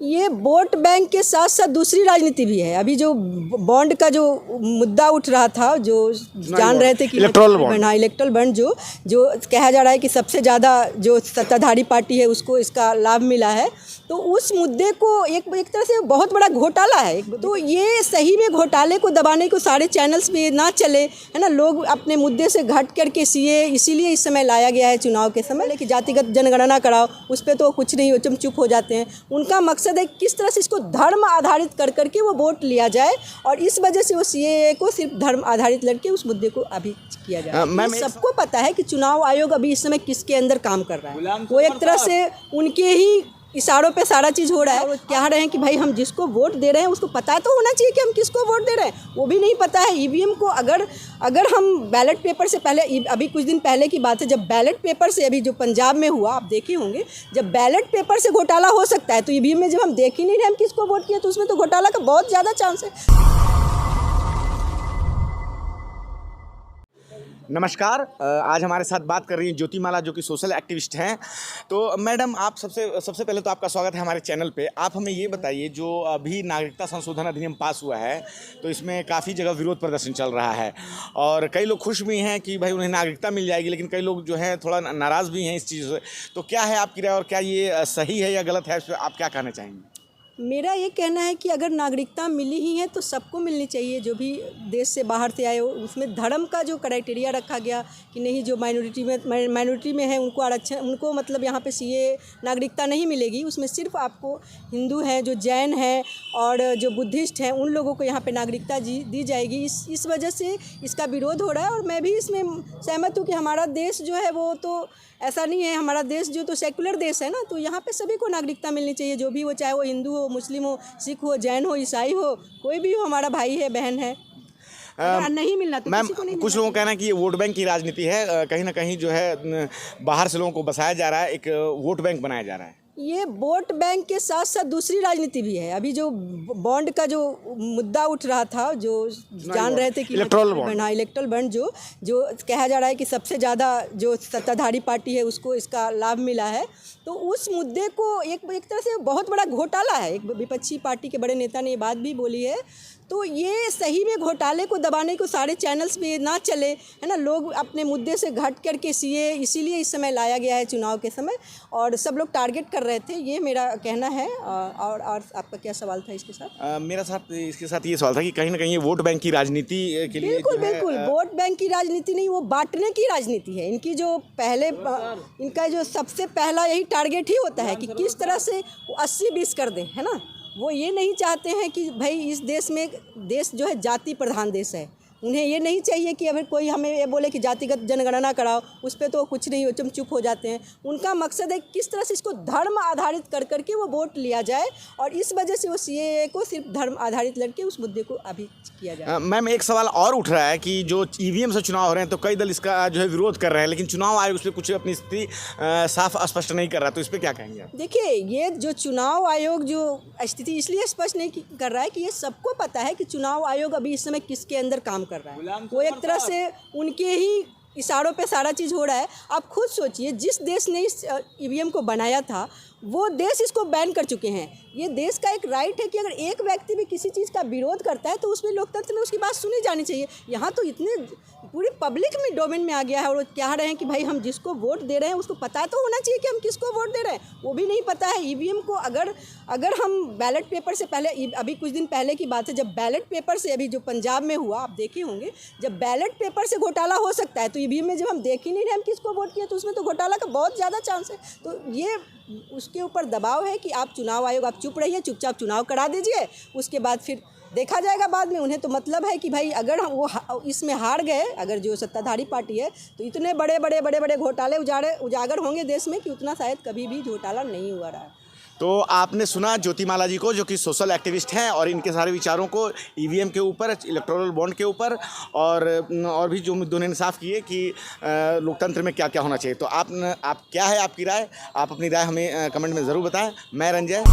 ये vote bank के साथ साथ दूसरी राजनीति भी है। अभी जो बॉन्ड का जो मुद्दा उठ रहा था, जो जान रहे थे कि इलेक्टोरल बॉन्ड जो कहा जा रहा है कि सबसे ज़्यादा जो सत्ताधारी पार्टी है उसको इसका लाभ मिला है, तो उस मुद्दे को एक तरह से बहुत बड़ा घोटाला है। तो ये सही में घोटाले को दबाने को सारे चैनल्स पे ना चले, है ना। लोग अपने मुद्दे से घट करके सीए इसीलिए इस समय लाया गया है चुनाव के समय कि जातिगत जनगणना कराओ, उस पर तो कुछ नहीं हो, चुप हो जाते हैं। उनका मकसद है किस तरह से इसको धर्म आधारित कर करके वो वोट लिया जाए, और इस वजह से वो सीए को सिर्फ धर्म आधारित लड़के उस मुद्दे को अभी किया जाए। सबको पता है कि चुनाव आयोग अभी इस समय किसके अंदर काम कर रहा है। वो एक तरह से उनके ही इशारों पे सारा चीज़ हो रहा है। वो कह रहे हैं कि भाई हम जिसको वोट दे रहे हैं उसको पता तो होना चाहिए कि हम किसको वोट दे रहे हैं, वो भी नहीं पता है। ईवीएम को अगर हम बैलेट पेपर से पहले, अभी कुछ दिन पहले की बात है, जब बैलेट पेपर से, अभी जो पंजाब में हुआ आप देखे होंगे, जब बैलेट पेपर से घोटाला हो सकता है, तो ईवीएम में जब हम देख ही नहीं रहे हम किसको वोट किया, तो उसमें तो घोटाला का बहुत ज़्यादा चांस है। नमस्कार, आज हमारे साथ बात कर रही हैं ज्योतिमाला, जो कि सोशल एक्टिविस्ट हैं। तो मैडम, आप सबसे पहले तो आपका स्वागत है हमारे चैनल पे। आप हमें ये बताइए, जो अभी नागरिकता संशोधन अधिनियम पास हुआ है, तो इसमें काफ़ी जगह विरोध प्रदर्शन चल रहा है और कई लोग खुश भी हैं कि भाई उन्हें नागरिकता मिल जाएगी, लेकिन कई लोग जो हैं थोड़ा नाराज़ भी हैं इस चीज़ से। तो क्या है आपकी राय, और क्या ये सही है या गलत है, इस पर आप क्या कहना चाहेंगे? मेरा ये कहना है कि अगर नागरिकता मिली ही है तो सबको मिलनी चाहिए, जो भी देश से बाहर से आए हो। उसमें धर्म का जो क्राइटेरिया रखा गया कि नहीं, जो माइनॉरिटी में है उनको आरक्षण, उनको मतलब यहाँ पे सीए नागरिकता नहीं मिलेगी। उसमें सिर्फ आपको हिंदू हैं, जो जैन हैं और जो बुद्धिस्ट हैं, उन लोगों को यहाँ पे नागरिकता दी जाएगी। इस वजह से इसका विरोध हो रहा है, और मैं भी इसमें सहमत हूँ कि हमारा देश जो है वो तो ऐसा नहीं है। हमारा देश जो तो सेकुलर देश है ना, तो यहाँ पे सभी को नागरिकता मिलनी चाहिए, जो भी हो, चाहे वो हिंदू हो, मुस्लिम हो, सिख हो, जैन हो, ईसाई हो, कोई भी हो, हमारा भाई है, बहन है। नहीं मिलना तो मैम, किसी को नहीं। कुछ लोगों का कहना है कि ये वोट बैंक की राजनीति है। कहीं ना कहीं जो है बाहर से लोगों को बसाया जा रहा है, एक वोट बैंक बनाया जा रहा है। ये वोट बैंक के साथ साथ दूसरी राजनीति भी है। अभी जो बॉन्ड का जो मुद्दा उठ रहा था, जो जान रहे थे कि इलेक्टोरल बॉन्ड जो कहा जा रहा है कि सबसे ज़्यादा जो सत्ताधारी पार्टी है उसको इसका लाभ मिला है, तो उस मुद्दे को एक तरह से बहुत बड़ा घोटाला है। एक विपक्षी पार्टी के बड़े नेता ने ये बात भी बोली है। तो ये सही में घोटाले को दबाने को सारे चैनल्स पे ना चले, है ना। लोग अपने मुद्दे से घट करके सीए इसीलिए इस समय लाया गया है चुनाव के समय, और सब लोग टारगेट कर रहे थे, ये मेरा कहना है। और आपका क्या सवाल था इसके साथ? मेरा साथ इसके साथ ये सवाल था कि कहीं ना कहीं ये वोट बैंक की राजनीति के लिए बिल्कुल वोट बैंक की राजनीति नहीं, वो बांटने की राजनीति है। इनकी जो पहले इनका जो सबसे पहला यही टारगेट ही होता है कि किस तरह से 80-20 कर दें, है ना। वो ये नहीं चाहते हैं कि भाई इस देश जो है जाति प्रधान देश है। उन्हें ये नहीं चाहिए कि अगर कोई हमें ये बोले कि जातिगत जनगणना कराओ, उस पर तो कुछ नहीं हो, चुप हो जाते हैं। उनका मकसद है किस तरह से इसको धर्म आधारित कर करके वो वोट लिया जाए, और इस वजह से वो सीए को सिर्फ धर्म आधारित लड़के उस मुद्दे को अभी किया जाए। मैम, एक सवाल और उठ रहा है कि जो ईवीएम से चुनाव हो रहे हैं, तो कई दल इसका जो है विरोध कर रहे हैं, लेकिन चुनाव आयोग उस पर कुछ अपनी स्थिति साफ स्पष्ट नहीं कर रहा, तो इस पर क्या कहेंगे आप? देखिए, ये जो चुनाव आयोग जो स्थिति इसलिए स्पष्ट नहीं कर रहा है कि ये सबको पता है कि चुनाव आयोग अभी इस समय किसके अंदर काम कर रहा है। वो एक तरह से उनके ही इशारों पे सारा चीज़ हो रहा है। आप खुद सोचिए, जिस देश ने इस ईवीएम को बनाया था वो देश इसको बैन कर चुके हैं। ये देश का एक राइट है कि अगर एक व्यक्ति भी किसी चीज़ का विरोध करता है तो उसमें लोकतंत्र में उसकी बात सुनी जानी चाहिए। यहाँ तो इतने पूरी पब्लिक में डोमेन में आ गया है, और वो कह रहे हैं कि भाई हम जिसको वोट दे रहे हैं उसको पता तो होना चाहिए कि हम किसको वोट दे रहे हैं, वो भी नहीं पता है। ईवीएम को अगर हम बैलेट पेपर से पहले, अभी कुछ दिन पहले की बात है, जब बैलेट पेपर से, अभी जो पंजाब में हुआ आप देखे होंगे, जब बैलेट पेपर से घोटाला हो सकता है, तो ईवीएम में जब हम देख ही नहीं रहे हम किसको वोट किया, तो उसमें तो घोटाला का बहुत ज़्यादा चांस है। तो ये उसके ऊपर दबाव है कि आप चुनाव आयोग, आप चुप रहिए, चुपचाप चुनाव करा दीजिए, उसके बाद फिर देखा जाएगा बाद में। उन्हें तो मतलब है कि भाई अगर वो इसमें हार गए, अगर जो सत्ताधारी पार्टी है, तो इतने बड़े घोटाले उजागर होंगे देश में कि उतना शायद कभी भी घोटाला नहीं हुआ रहा है। तो आपने सुना ज्योतिमाला जी को, जो कि सोशल एक्टिविस्ट हैं, और इनके सारे विचारों को ईवीएम के ऊपर, इलेक्टोरल बॉन्ड के ऊपर, और भी जो मुद्दों ने साफ किए कि लोकतंत्र में क्या क्या होना चाहिए। तो आप क्या है आपकी राय? आप अपनी राय हमें कमेंट में ज़रूर बताएं। मैं रंजय।